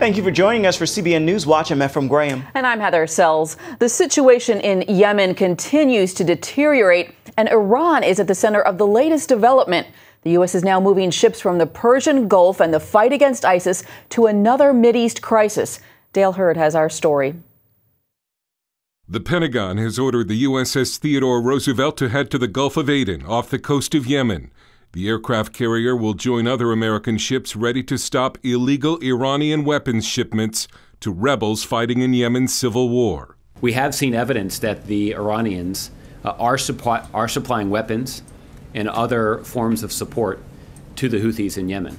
Thank you for joining us for CBN NewsWatch. I'm Ephraim Graham. And I'm Heather Sells. The situation in Yemen continues to deteriorate, and Iran is at the center of the latest development. The U.S. is now moving ships from the Persian Gulf and the fight against ISIS to another Mideast crisis. Dale Hurd has our story. The Pentagon has ordered the USS Theodore Roosevelt to head to the Gulf of Aden off the coast of Yemen. The aircraft carrier will join other American ships ready to stop illegal Iranian weapons shipments to rebels fighting in Yemen's civil war. We have seen evidence that the Iranians are supplying weapons and other forms of support to the Houthis in Yemen.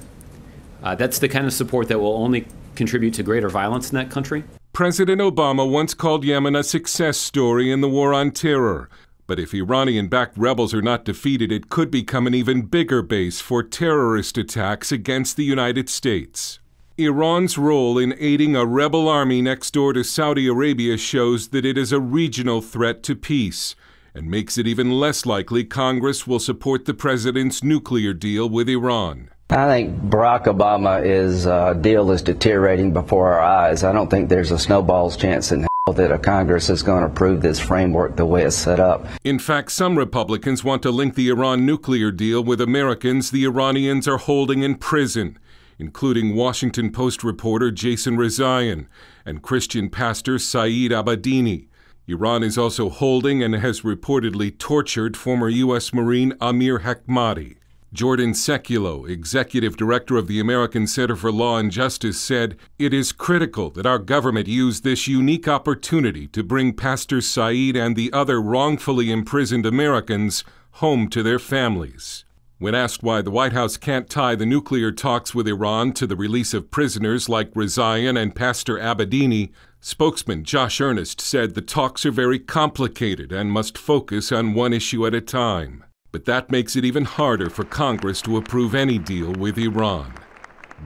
That's the kind of support that will only contribute to greater violence in that country. President Obama once called Yemen a success story in the war on terror. But if Iranian-backed rebels are not defeated, it could become an even bigger base for terrorist attacks against the United States. Iran's role in aiding a rebel army next door to Saudi Arabia shows that it is a regional threat to peace and makes it even less likely Congress will support the president's nuclear deal with Iran. I think Barack Obama's deal is deteriorating before our eyes. I don't think there's a snowball's chance in that a Congress is going to approve this framework the way it's set up. In fact, some Republicans want to link the Iran nuclear deal with Americans the Iranians are holding in prison, including Washington Post reporter Jason Rezaian and Christian pastor Saeed Abedini. Iran is also holding and has reportedly tortured former U.S. Marine Amir Hekmati. Jordan Sekulow, executive director of the American Center for Law and Justice, said, "It is critical that our government use this unique opportunity to bring Pastor Saeed and the other wrongfully imprisoned Americans home to their families." When asked why the White House can't tie the nuclear talks with Iran to the release of prisoners like Rezaian and Pastor Abedini, spokesman Josh Earnest said the talks are very complicated and must focus on one issue at a time. But that makes it even harder for Congress to approve any deal with Iran.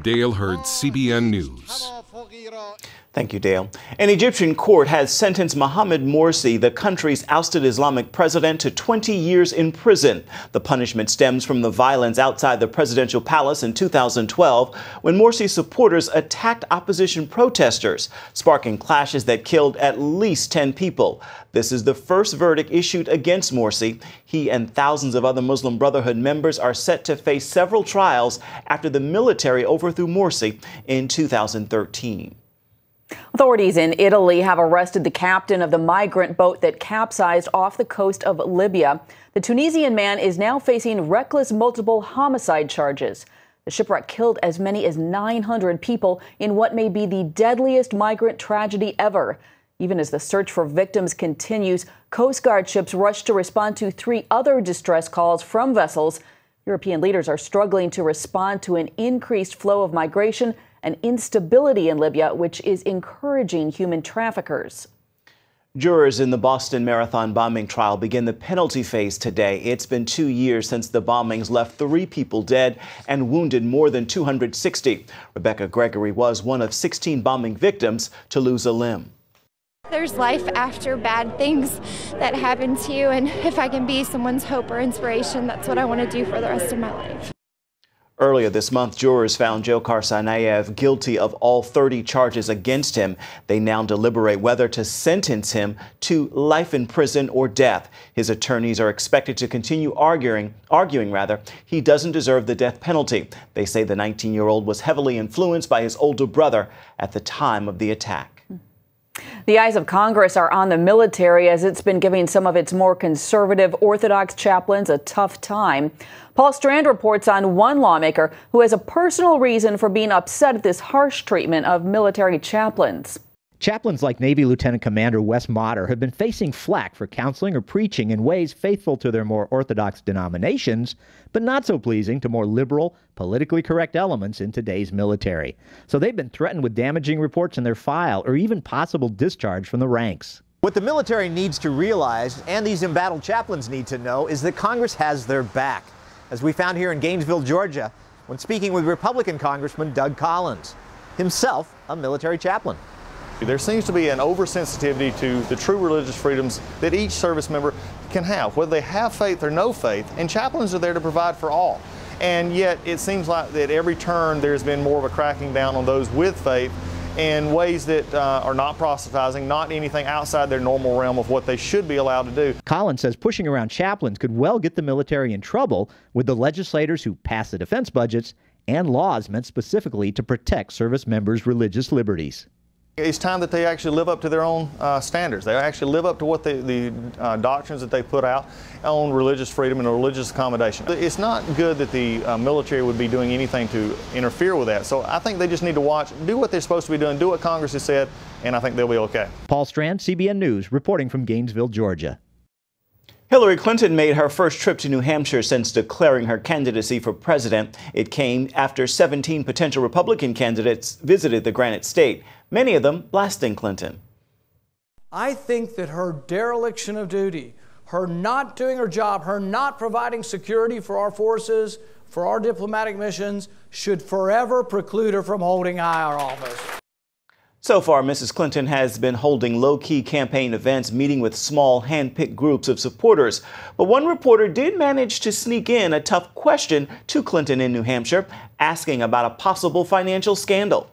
Dale Hurd, CBN News. Thank you, Dale. An Egyptian court has sentenced Mohammed Morsi, the country's ousted Islamic president, to 20 years in prison. The punishment stems from the violence outside the presidential palace in 2012 when Morsi's supporters attacked opposition protesters, sparking clashes that killed at least 10 people. This is the first verdict issued against Morsi. He and thousands of other Muslim Brotherhood members are set to face several trials after the military overthrew Morsi in 2013. Authorities in Italy have arrested the captain of the migrant boat that capsized off the coast of Libya. The Tunisian man is now facing reckless multiple homicide charges. The shipwreck killed as many as 900 people in what may be the deadliest migrant tragedy ever. Even as the search for victims continues, Coast Guard ships rushed to respond to 3 other distress calls from vessels. European leaders are struggling to respond to an increased flow of migration and instability in Libya, which is encouraging human traffickers. Jurors in the Boston Marathon bombing trial begin the penalty phase today. It's been 2 years since the bombings left 3 people dead and wounded more than 260. Rebecca Gregory was one of 16 bombing victims to lose a limb. There's life after bad things that happen to you, and if I can be someone's hope or inspiration, that's what I want to do for the rest of my life. Earlier this month, jurors found Dzhokhar Tsarnaev guilty of all 30 charges against him. They now deliberate whether to sentence him to life in prison or death. His attorneys are expected to continue arguing he doesn't deserve the death penalty. They say the 19-year-old was heavily influenced by his older brother at the time of the attack. The eyes of Congress are on the military as it's been giving some of its more conservative Orthodox chaplains a tough time. Paul Strand reports on one lawmaker who has a personal reason for being upset at this harsh treatment of military chaplains. Chaplains like Navy Lieutenant Commander Wes Motter have been facing flack for counseling or preaching in ways faithful to their more orthodox denominations, but not so pleasing to more liberal, politically correct elements in today's military. So they've been threatened with damaging reports in their file or even possible discharge from the ranks. What the military needs to realize, and these embattled chaplains need to know, is that Congress has their back, as we found here in Gainesville, Georgia, when speaking with Republican Congressman Doug Collins, himself a military chaplain. There seems to be an oversensitivity to the true religious freedoms that each service member can have, whether they have faith or no faith, and chaplains are there to provide for all. And yet it seems like that every turn there's been more of a cracking down on those with faith in ways that are not proselytizing, not anything outside their normal realm of what they should be allowed to do. Collins says pushing around chaplains could well get the military in trouble with the legislators who pass the defense budgets and laws meant specifically to protect service members' religious liberties. It's time that they actually live up to their own standards. They actually live up to what the doctrines that they put out on religious freedom and religious accommodation. It's not good that the military would be doing anything to interfere with that. So I think they just need to watch, do what they're supposed to be doing, do what Congress has said, and I think they'll be okay. Paul Strand, CBN News, reporting from Gainesville, Georgia. Hillary Clinton made her first trip to New Hampshire since declaring her candidacy for president. It came after 17 potential Republican candidates visited the Granite State, many of them blasting Clinton. I think that her dereliction of duty, her not doing her job, her not providing security for our forces, for our diplomatic missions, should forever preclude her from holding higher office. So far, Mrs. Clinton has been holding low-key campaign events, meeting with small, hand-picked groups of supporters. But one reporter did manage to sneak in a tough question to Clinton in New Hampshire, asking about a possible financial scandal.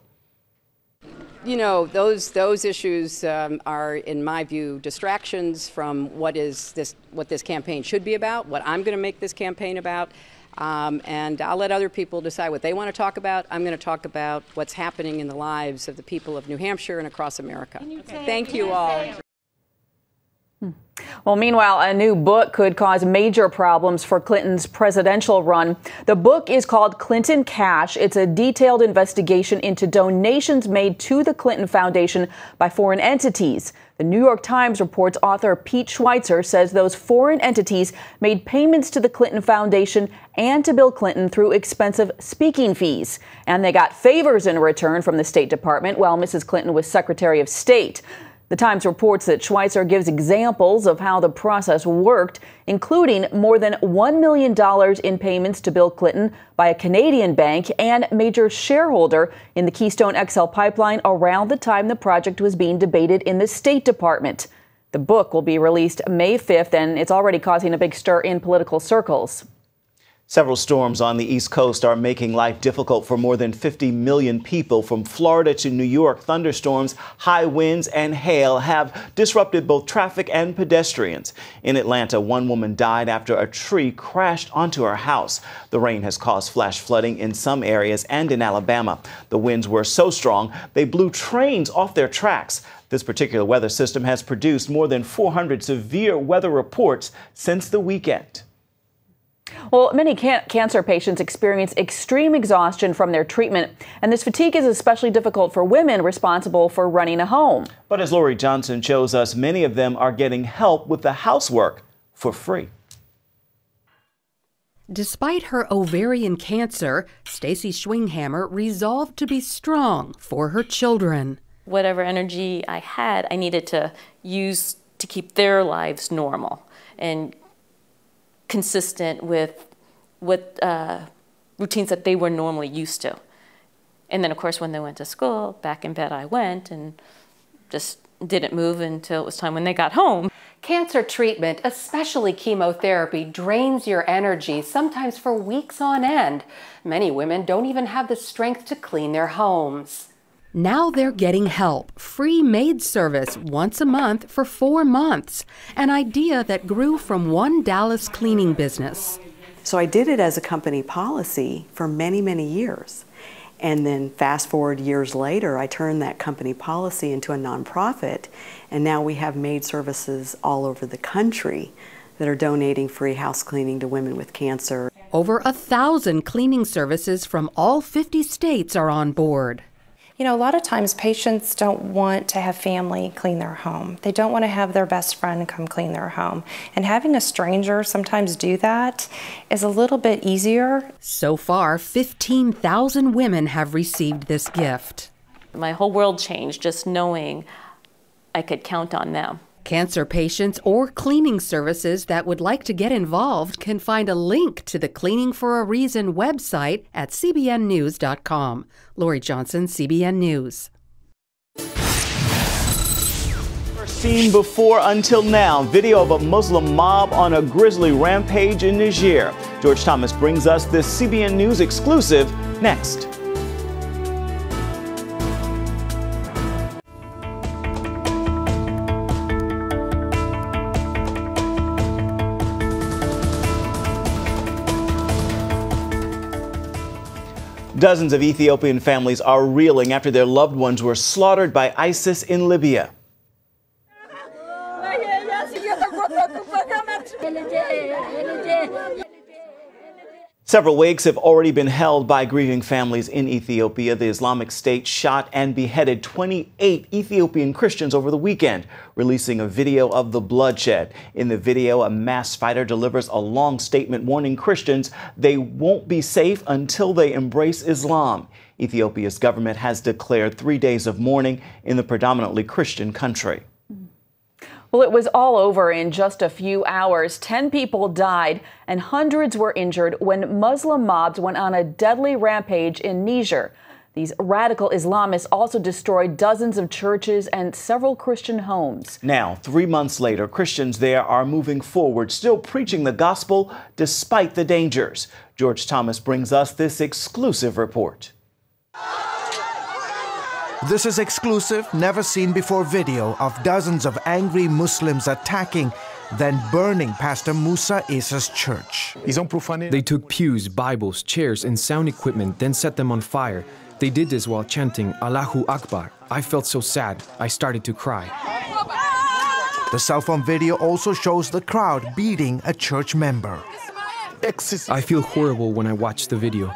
You know, those issues are, in my view, distractions from what this campaign should be about, what I'm going to make this campaign about. And I'll let other people decide what they want to talk about. I'm going to talk about what's happening in the lives of the people of New Hampshire and across America. Thank you all. Well, meanwhile, a new book could cause major problems for Clinton's presidential run. The book is called Clinton Cash. It's a detailed investigation into donations made to the Clinton Foundation by foreign entities. The New York Times reports author Pete Schweitzer says those foreign entities made payments to the Clinton Foundation and to Bill Clinton through expensive speaking fees. And they got favors in return from the State Department while Mrs. Clinton was Secretary of State. The Times reports that Schweitzer gives examples of how the process worked, including more than $1 million in payments to Bill Clinton by a Canadian bank and major shareholder in the Keystone XL pipeline around the time the project was being debated in the State Department. The book will be released May 5th, and it's already causing a big stir in political circles. Several storms on the East Coast are making life difficult for more than 50 million people. From Florida to New York, thunderstorms, high winds, and hail have disrupted both traffic and pedestrians. In Atlanta, one woman died after a tree crashed onto her house. The rain has caused flash flooding in some areas and in Alabama. The winds were so strong they blew trains off their tracks. This particular weather system has produced more than 400 severe weather reports since the weekend. Well, many cancer patients experience extreme exhaustion from their treatment, and this fatigue is especially difficult for women responsible for running a home. But as Lori Johnson shows us, many of them are getting help with the housework for free. Despite her ovarian cancer, Stacy Schwinghammer resolved to be strong for her children. Whatever energy I had, I needed to use to keep their lives normal and consistent with routines that they were normally used to. And then, of course, when they went to school, back in bed I went and just didn't move until it was time when they got home. Cancer treatment, especially chemotherapy, drains your energy, sometimes for weeks on end. Many women don't even have the strength to clean their homes. Now they're getting help. Free maid service once a month for 4 months. An idea that grew from one Dallas cleaning business. So I did it as a company policy for many, many years. And then fast forward years later, I turned that company policy into a nonprofit. And now we have maid services all over the country that are donating free house cleaning to women with cancer. Over 1,000 cleaning services from all 50 states are on board. You know, a lot of times patients don't want to have family clean their home. They don't want to have their best friend come clean their home. And having a stranger sometimes do that is a little bit easier. So far, 15,000 women have received this gift. My whole world changed just knowing I could count on them. Cancer patients or cleaning services that would like to get involved can find a link to the Cleaning for a Reason website at cbnnews.com. Lori Johnson, CBN News. Seen before until now, video of a Muslim mob on a grisly rampage in Niger. George Thomas brings us this CBN News exclusive next. Dozens of Ethiopian families are reeling after their loved ones were slaughtered by ISIS in Libya. Several wakes have already been held by grieving families in Ethiopia. The Islamic State shot and beheaded 28 Ethiopian Christians over the weekend, releasing a video of the bloodshed. In the video, a mass fighter delivers a long statement warning Christians they won't be safe until they embrace Islam. Ethiopia's government has declared 3 days of mourning in the predominantly Christian country. Well, it was all over in just a few hours. 10 people died and hundreds were injured when Muslim mobs went on a deadly rampage in Niger. These radical Islamists also destroyed dozens of churches and several Christian homes. Now, 3 months later, Christians there are moving forward, still preaching the gospel despite the dangers. George Thomas brings us this exclusive report. This is exclusive, never-seen-before video of dozens of angry Muslims attacking, then burning Pastor Musa Isa's church. They took pews, Bibles, chairs, and sound equipment, then set them on fire. They did this while chanting Allahu Akbar. I felt so sad. I started to cry. The cell phone video also shows the crowd beating a church member. I feel horrible when I watch the video.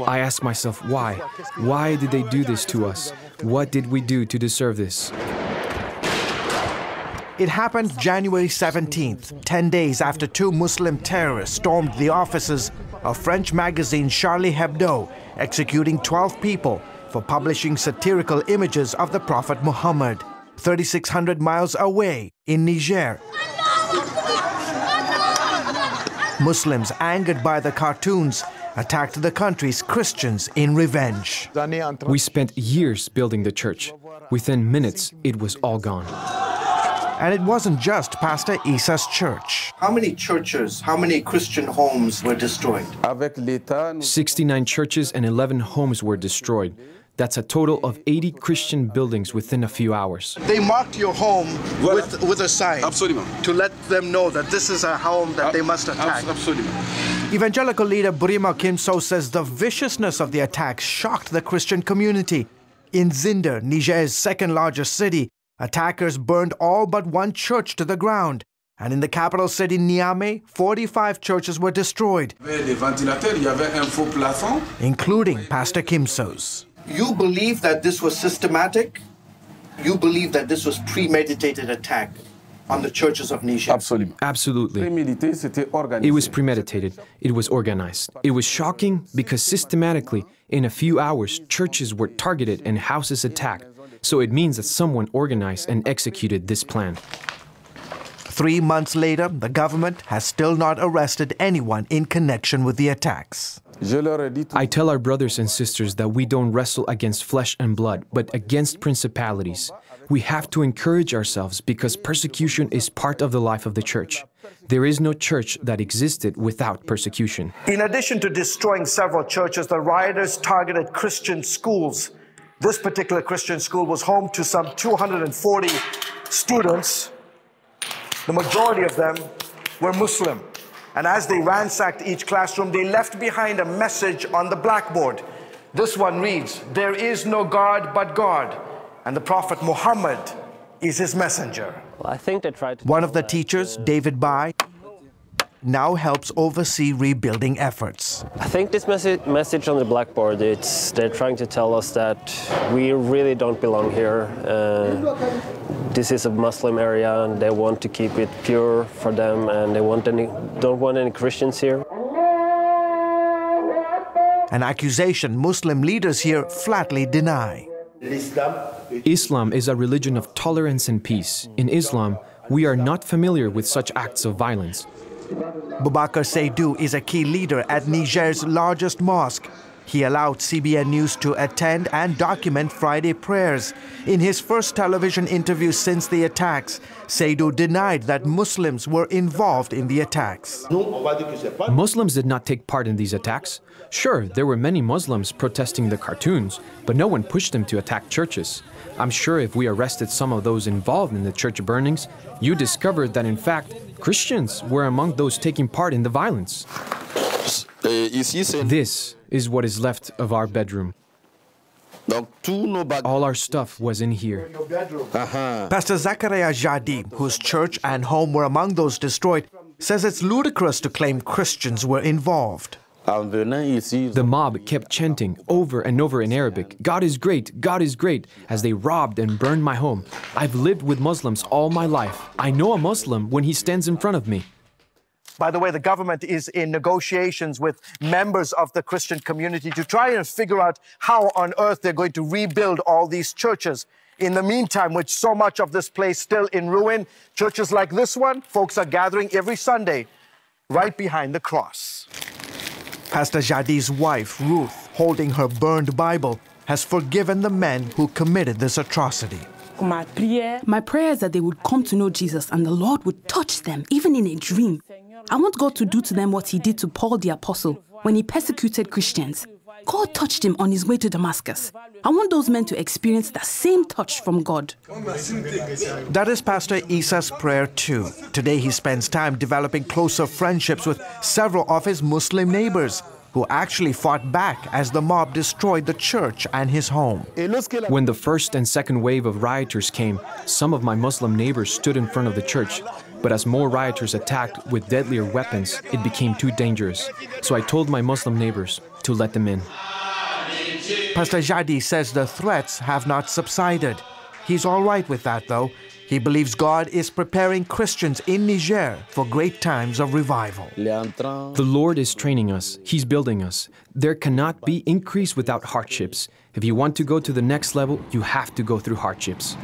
I ask myself, why? Why did they do this to us? What did we do to deserve this? It happened January 17th, 10 days after 2 Muslim terrorists stormed the offices of French magazine Charlie Hebdo, executing 12 people for publishing satirical images of the Prophet Muhammad, 3,600 miles away in Niger. Muslims, angered by the cartoons, attacked the country's Christians in revenge. We spent years building the church. Within minutes, it was all gone. And it wasn't just Pastor Isa's church. How many churches, how many Christian homes were destroyed? 69 churches and 11 homes were destroyed. That's a total of 80 Christian buildings within a few hours. They marked your home with a sign to let them know that this is a home that they must attack. Evangelical leader Burima Kimso says the viciousness of the attacks shocked the Christian community. In Zinder, Niger's second-largest city, attackers burned all but one church to the ground. And in the capital city, Niamey, 45 churches were destroyed, including Pastor Kimso's. You believe that this was systematic? You believe that this was premeditated attack on the churches of Niger? Absolutely. It was premeditated. It was organized. It was shocking because systematically, in a few hours, churches were targeted and houses attacked. So it means that someone organized and executed this plan. 3 months later, the government has still not arrested anyone in connection with the attacks. I tell our brothers and sisters that we don't wrestle against flesh and blood, but against principalities. We have to encourage ourselves because persecution is part of the life of the church. There is no church that existed without persecution. In addition to destroying several churches, the rioters targeted Christian schools. This particular Christian school was home to some 240 students. The majority of them were Muslim. And as they ransacked each classroom, they left behind a message on the blackboard. This one reads, "There is no God but God, and the Prophet Muhammad is his messenger." Well, I think they tried to. One of the teachers, David Bai, now helps oversee rebuilding efforts. I think this message on the blackboard, they're trying to tell us that we really don't belong here. This is a Muslim area and they want to keep it pure for them, and they don't want any Christians here. An accusation Muslim leaders here flatly deny. Islam is a religion of tolerance and peace. In Islam, we are not familiar with such acts of violence. Boubacar Seydou is a key leader at Niger's largest mosque. He allowed CBN News to attend and document Friday prayers. In his first television interview since the attacks, Seydou denied that Muslims were involved in the attacks. Muslims did not take part in these attacks. Sure, there were many Muslims protesting the cartoons, but no one pushed them to attack churches. I'm sure if we arrested some of those involved in the church burnings, you discovered that in fact, Christians were among those taking part in the violence. This is what is left of our bedroom. All our stuff was in here. Pastor Zachariah Jadi, whose church and home were among those destroyed, says it's ludicrous to claim Christians were involved. The mob kept chanting over and over in Arabic, "God is great, God is great," as they robbed and burned my home. I've lived with Muslims all my life. I know a Muslim when he stands in front of me. By the way, the government is in negotiations with members of the Christian community to try and figure out how on earth they're going to rebuild all these churches. In the meantime, with so much of this place still in ruin, churches like this one, folks are gathering every Sunday right behind the cross. Pastor Jadi's wife, Ruth, holding her burned Bible, has forgiven the men who committed this atrocity. My prayer is that they would come to know Jesus and the Lord would touch them, even in a dream. I want God to do to them what he did to Paul the Apostle when he persecuted Christians. God touched him on his way to Damascus. I want those men to experience the same touch from God. That is Pastor Isa's prayer too. Today he spends time developing closer friendships with several of his Muslim neighbors who actually fought back as the mob destroyed the church and his home. When the first and second wave of rioters came, some of my Muslim neighbors stood in front of the church. But as more rioters attacked with deadlier weapons, it became too dangerous. So I told my Muslim neighbors to let them in. Pastor Jadi says the threats have not subsided. He's all right with that, though. He believes God is preparing Christians in Niger for great times of revival. The Lord is training us. He's building us. There cannot be increase without hardships. If you want to go to the next level, you have to go through hardships.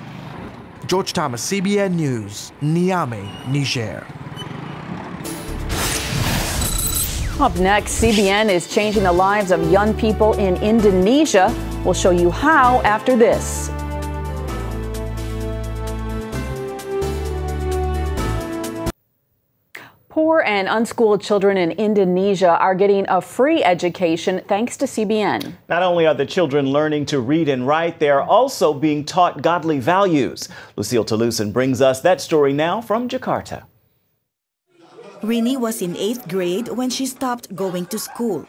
George Thomas, CBN News, Niamey, Niger. Up next, CBN is changing the lives of young people in Indonesia. We'll show you how after this. Poor and unschooled children in Indonesia are getting a free education thanks to CBN. Not only are the children learning to read and write, they are also being taught godly values. Lucille Talusan brings us that story now from Jakarta. Rini was in 8th grade when she stopped going to school.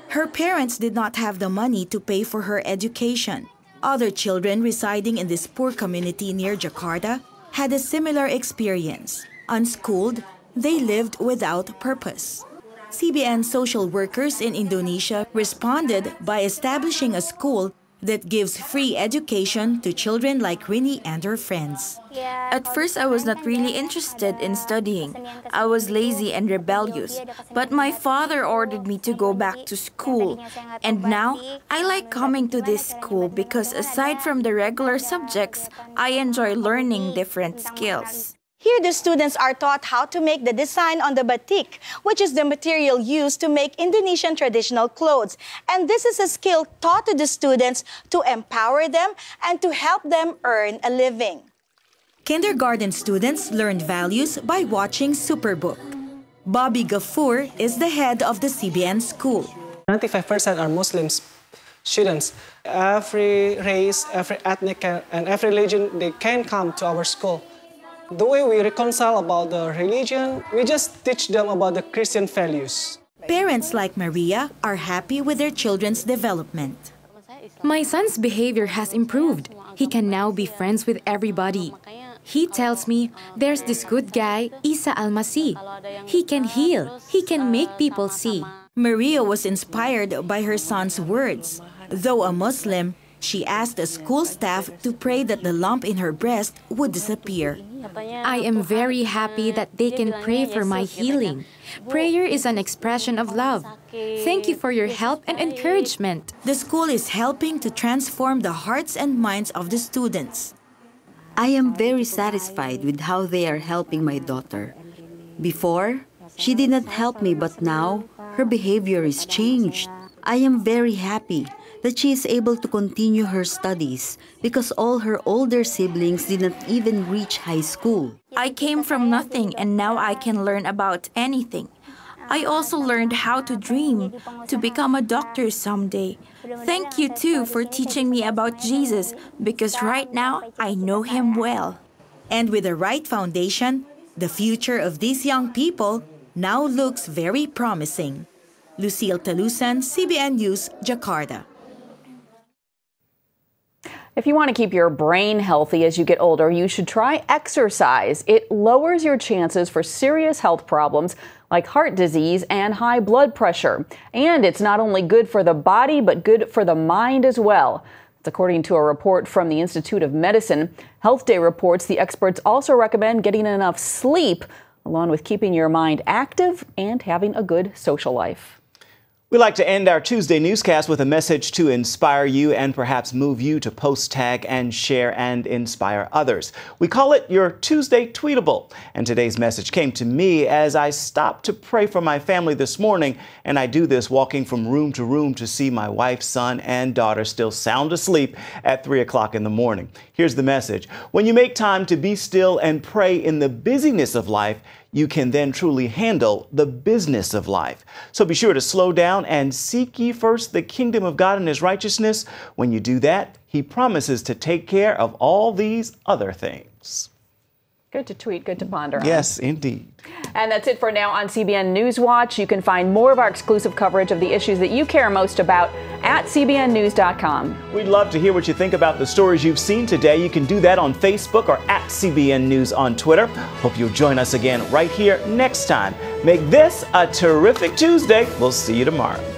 Her parents did not have the money to pay for her education. Other children residing in this poor community near Jakarta had a similar experience. Unschooled, they lived without purpose. CBN social workers in Indonesia responded by establishing a school that gives free education to children like Rini and her friends. At first, I was not really interested in studying. I was lazy and rebellious, but my father ordered me to go back to school. And now, I like coming to this school because aside from the regular subjects, I enjoy learning different skills. Here, the students are taught how to make the design on the batik, which is the material used to make Indonesian traditional clothes. And this is a skill taught to the students to empower them and to help them earn a living. Kindergarten students learned values by watching Superbook. Bobby Gafour is the head of the CBN school. 95% are Muslim students. Every race, every ethnic, and every religion, they can come to our school. The way we reconcile about the religion, we just teach them about the Christian values. Parents like Maria are happy with their children's development. My son's behavior has improved. He can now be friends with everybody. He tells me there's this good guy, Isa Al-Masih. He can heal. He can make people see. Maria was inspired by her son's words. Though a Muslim, she asked the school staff to pray that the lump in her breast would disappear. I am very happy that they can pray for my healing. Prayer is an expression of love. Thank you for your help and encouragement. The school is helping to transform the hearts and minds of the students. I am very satisfied with how they are helping my daughter. Before, she did not help me, but now her behavior is changed. I am very happy that she is able to continue her studies because all her older siblings did not even reach high school. I came from nothing and now I can learn about anything. I also learned how to dream, to become a doctor someday. Thank you too for teaching me about Jesus because right now I know him well. And with the right foundation, the future of these young people now looks very promising. Lucille Talusan, CBN News, Jakarta. If you want to keep your brain healthy as you get older, you should try exercise. It lowers your chances for serious health problems like heart disease and high blood pressure. And it's not only good for the body, but good for the mind as well. That's according to a report from the Institute of Medicine. Health Day reports the experts also recommend getting enough sleep, along with keeping your mind active and having a good social life. We like to end our Tuesday newscast with a message to inspire you and perhaps move you to post, tag, and share and inspire others. We call it your Tuesday Tweetable. And today's message came to me as I stopped to pray for my family this morning. And I do this walking from room to room to see my wife, son, and daughter still sound asleep at 3 o'clock in the morning. Here's the message. When you make time to be still and pray in the busyness of life, you can then truly handle the business of life. So be sure to slow down and seek ye first the kingdom of God and his righteousness. When you do that, he promises to take care of all these other things. Good to tweet, good to ponder on. Yes, indeed. And that's it for now on CBN NewsWatch. You can find more of our exclusive coverage of the issues that you care most about at cbnnews.com. We'd love to hear what you think about the stories you've seen today. You can do that on Facebook or at CBN News on Twitter. Hope you'll join us again right here next time. Make this a terrific Tuesday. We'll see you tomorrow.